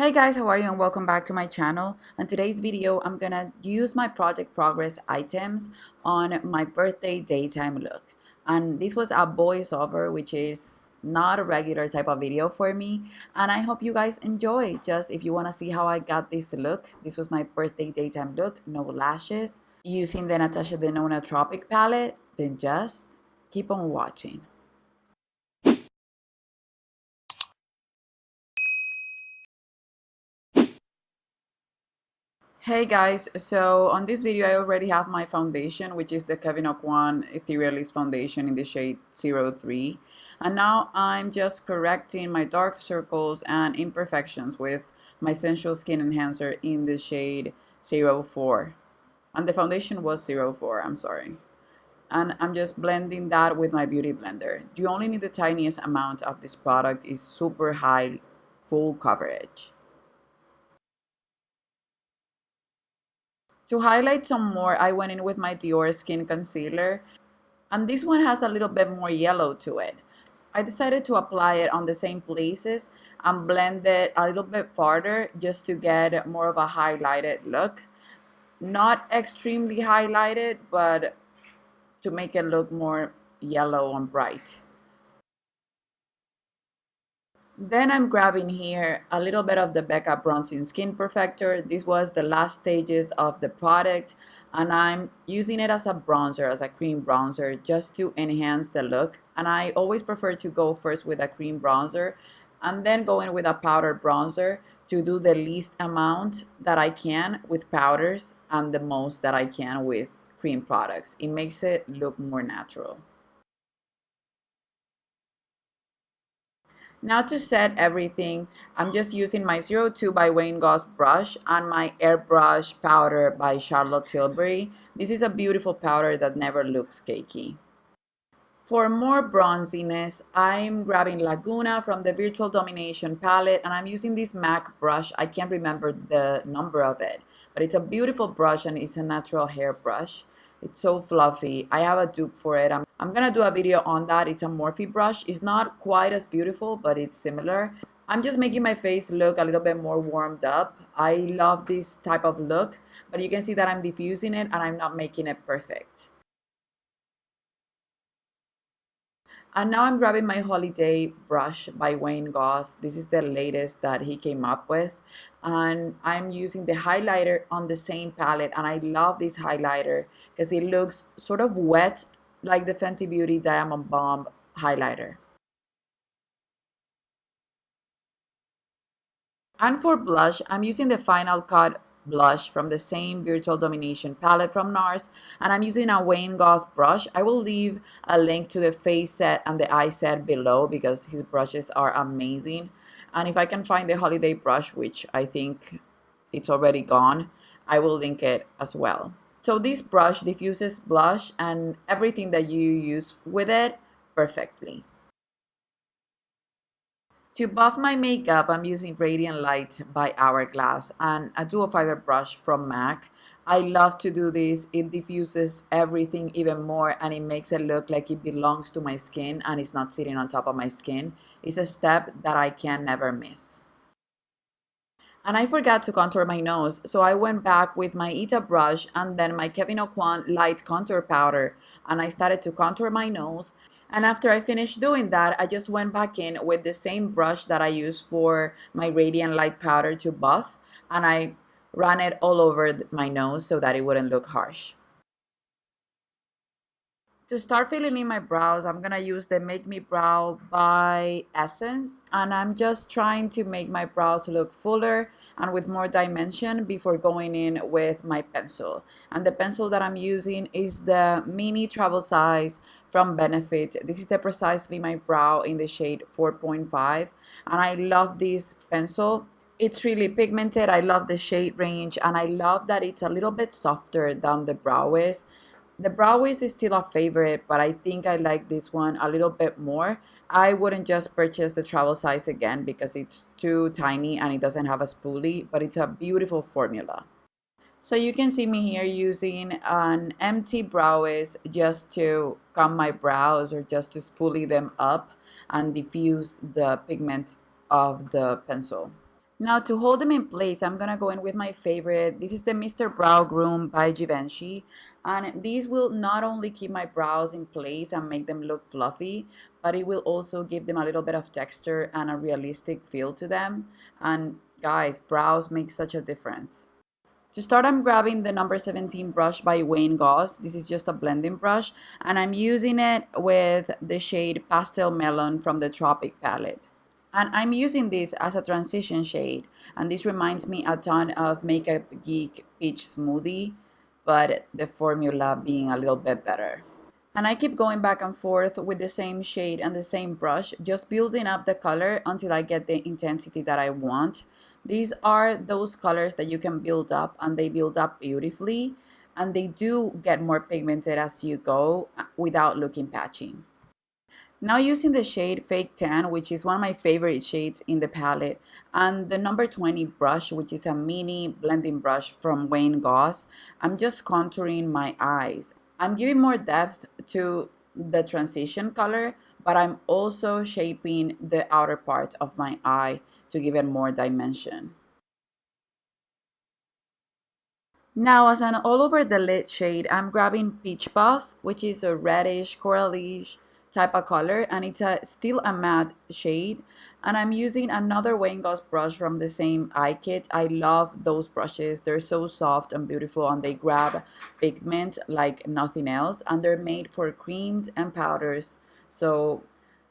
Hey guys, how are you and welcome back to my channel. In today's video, I'm gonna use my project progress items on my birthday daytime look. And this was a voiceover, which is not a regular type of video for me. And I hope you guys enjoy. Just if you wanna see how I got this look, this was my birthday daytime look, no lashes, using the Natasha Denona Tropic palette, then just keep on watching. Hey guys, so on this video I already have my foundation, which is the Kevyn Aucoin Etherealist foundation in the shade 03, and now I'm just correcting my dark circles and imperfections with my Sensual Skin Enhancer in the shade 04, and the foundation was 04, I'm sorry. And I'm just blending that with my beauty blender. You only need the tiniest amount of this product. It's super high full coverage. To highlight some more, I went in with my Dior Skin Concealer, and this one has a little bit more yellow to it. I decided to apply it on the same places and blend it a little bit farther just to get more of a highlighted look. Not extremely highlighted, but to make it look more yellow and bright. Then I'm grabbing here a little bit of the Becca Bronzing Skin Perfector. This was the last stages of the product, and I'm using it as a bronzer, as a cream bronzer, just to enhance the look. And I always prefer to go first with a cream bronzer and then go in with a powder bronzer to do the least amount that I can with powders and the most that I can with cream products. It makes it look more natural. Now to set everything, I'm just using my 02 by Wayne Goss brush and my airbrush powder by Charlotte Tilbury. This is a beautiful powder that never looks cakey. For more bronziness, I'm grabbing Laguna from the Virtual Domination palette, and I'm using this MAC brush. I can't remember the number of it, but it's a beautiful brush and it's a natural hair brush. It's so fluffy. I have a dupe for it. I'm gonna do a video on that. It's a Morphe brush. It's not quite as beautiful, but it's similar. I'm just making my face look a little bit more warmed up. I love this type of look, but you can see that I'm diffusing it and I'm not making it perfect. And now I'm grabbing my holiday brush by Wayne Goss. This is the latest that he came up with. And I'm using the highlighter on the same palette. And I love this highlighter because it looks sort of wet like the Fenty Beauty Diamond Bomb highlighter. And for blush, I'm using the Final Cut blush from the same Virtual Domination palette from NARS, and I'm using a Wayne Goss brush. I will leave a link to the face set and the eye set below because his brushes are amazing. And if I can find the holiday brush, which I think it's already gone, I will link it as well. So this brush diffuses blush and everything that you use with it perfectly. To buff my makeup, I'm using Radiant Light by Hourglass and a dual fiber brush from MAC. I love to do this. It diffuses everything even more and it makes it look like it belongs to my skin and it's not sitting on top of my skin. It's a step that I can never miss. And I forgot to contour my nose, so I went back with my Ita brush and then my Kevyn Aucoin light contour powder and I started to contour my nose. And after I finished doing that, I just went back in with the same brush that I used for my Radiant Light powder to buff, and I ran it all over my nose so that it wouldn't look harsh. To start filling in my brows, I'm gonna use the Make Me Brow by Essence, and I'm just trying to make my brows look fuller and with more dimension before going in with my pencil. And the pencil that I'm using is the mini travel size from Benefit. This is the Precisely My Brow in the shade 4.5, and I love this pencil. It's really pigmented. I love the shade range, and I love that it's a little bit softer than the Brow Wiz. The Brow Wiz is still a favorite, but I think I like this one a little bit more. I wouldn't just purchase the travel size again because it's too tiny and it doesn't have a spoolie, but it's a beautiful formula. So you can see me here using an empty Brow Wiz just to comb my brows or just to spoolie them up and diffuse the pigment of the pencil. Now to hold them in place, I'm gonna go in with my favorite. This is the Mr. Brow Groom by Givenchy. And these will not only keep my brows in place and make them look fluffy, but it will also give them a little bit of texture and a realistic feel to them. And guys, brows make such a difference. To start, I'm grabbing the number 17 brush by Wayne Goss. This is just a blending brush, and I'm using it with the shade Pastel Melon from the Tropic palette. And I'm using this as a transition shade, and this reminds me a ton of Makeup Geek Peach Smoothie, but the formula being a little bit better. And I keep going back and forth with the same shade and the same brush, just building up the color until I get the intensity that I want. These are those colors that you can build up, and they build up beautifully, and they do get more pigmented as you go without looking patchy. Now using the shade Fake Tan, which is one of my favorite shades in the palette, and the number 20 brush, which is a mini blending brush from Wayne Goss, I'm just contouring my eyes. I'm giving more depth to the transition color, but I'm also shaping the outer part of my eye to give it more dimension. Now, as an all over the lid shade, I'm grabbing Peach Puff, which is a reddish, coralish type of color, and it's still a matte shade. And I'm using another Wayne Goss brush from the same eye kit. I love those brushes. They're so soft and beautiful, and they grab pigment like nothing else. And they're made for creams and powders. So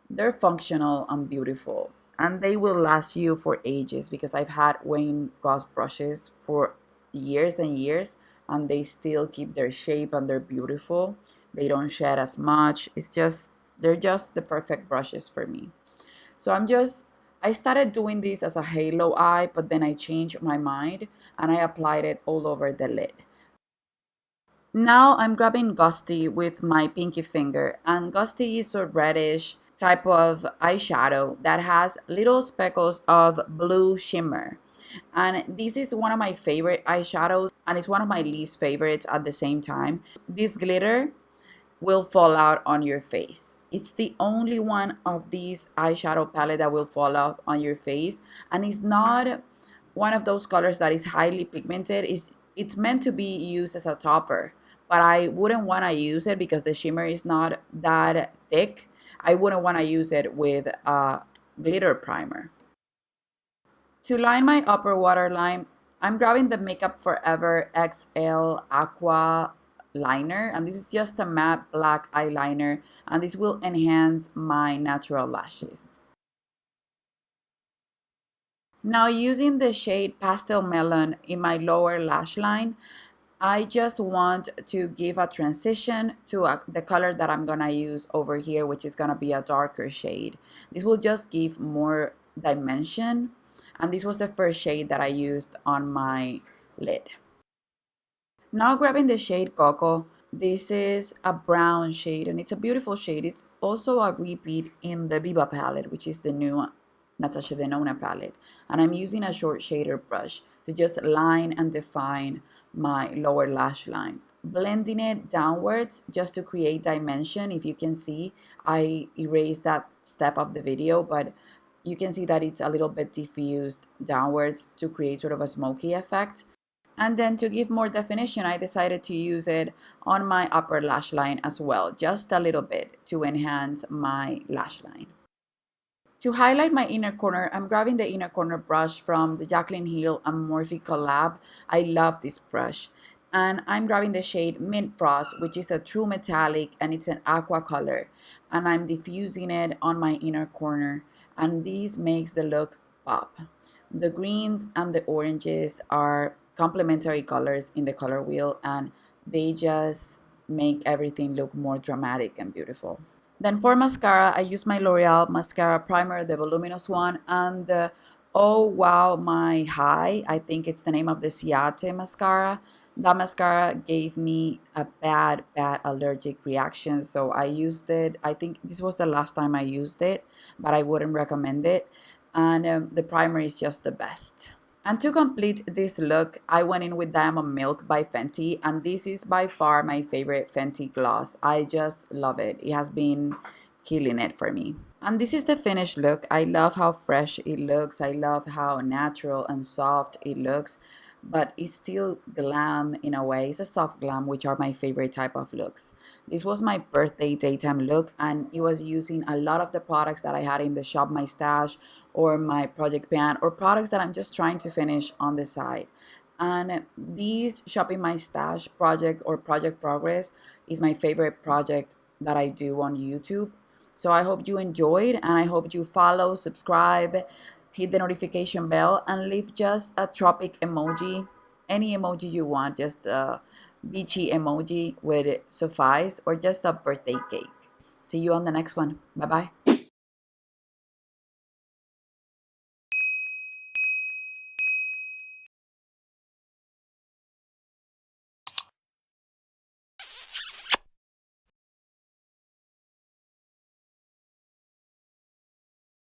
they're functional and beautiful, and they will last you for ages because I've had Wayne Goss brushes for years and years, and they still keep their shape and they're beautiful. They don't shed as much. They're just the perfect brushes for me. So I started doing this as a halo eye, but then I changed my mind and I applied it all over the lid. Now I'm grabbing Gusty with my pinky finger, and Gusty is a reddish type of eyeshadow that has little speckles of blue shimmer. And this is one of my favorite eyeshadows, and it's one of my least favorites at the same time. This glitter will fall out on your face. It's the only one of these eyeshadow palette that will fall out on your face, and it's not one of those colors that is highly pigmented. It's meant to be used as a topper, but I wouldn't want to use it because the shimmer is not that thick. I wouldn't want to use it with a glitter primer. To line my upper waterline, I'm grabbing the Makeup Forever XL Aqua liner, and this is just a matte black eyeliner, and this will enhance my natural lashes. Now using the shade Pastel Melon in my lower lash line, I just want to give a transition to the color that I'm gonna use over here, which is gonna be a darker shade. This will just give more dimension, and this was the first shade that I used on my lid. Now grabbing the shade Cocoa, this is a brown shade and it's a beautiful shade. It's also a repeat in the Viva palette, which is the new Natasha Denona palette. And I'm using a short shader brush to just line and define my lower lash line. Blending it downwards just to create dimension. If you can see, I erased that step of the video, but you can see that it's a little bit diffused downwards to create sort of a smoky effect. And then to give more definition, I decided to use it on my upper lash line as well, just a little bit to enhance my lash line. To highlight my inner corner, I'm grabbing the inner corner brush from the Jaclyn Hill and Morphe collab. I love this brush. And I'm grabbing the shade Mint Frost, which is a true metallic and it's an aqua color. And I'm diffusing it on my inner corner. And this makes the look pop. The greens and the oranges are complementary colors in the color wheel, and they just make everything look more dramatic and beautiful. Then for mascara, I use my L'Oreal Mascara Primer, the voluminous one, and the Oh Wow My High, I think it's the name of the Ciate mascara. That mascara gave me a bad allergic reaction, so I used it. I think this was the last time I used it, but I wouldn't recommend it. And the primer is just the best. And to complete this look, I went in with Diamond Milk by Fenty, and this is by far my favorite Fenty gloss. I just love it. It has been killing it for me. And this is the finished look. I love how fresh it looks. I love how natural and soft it looks, but it's still glam in a way. It's a soft glam, which are my favorite type of looks. This was my birthday daytime look, and it was using a lot of the products that I had in the shop, my stash, or my project pan, or products that I'm just trying to finish on the side. And these shopping my stash project or project progress is my favorite project that I do on YouTube. So I hope you enjoyed, and I hope you follow, subscribe, hit the notification bell, and leave just a tropic emoji, any emoji you want, just a beachy emoji would suffice, or just a birthday cake. See you on the next one. Bye bye.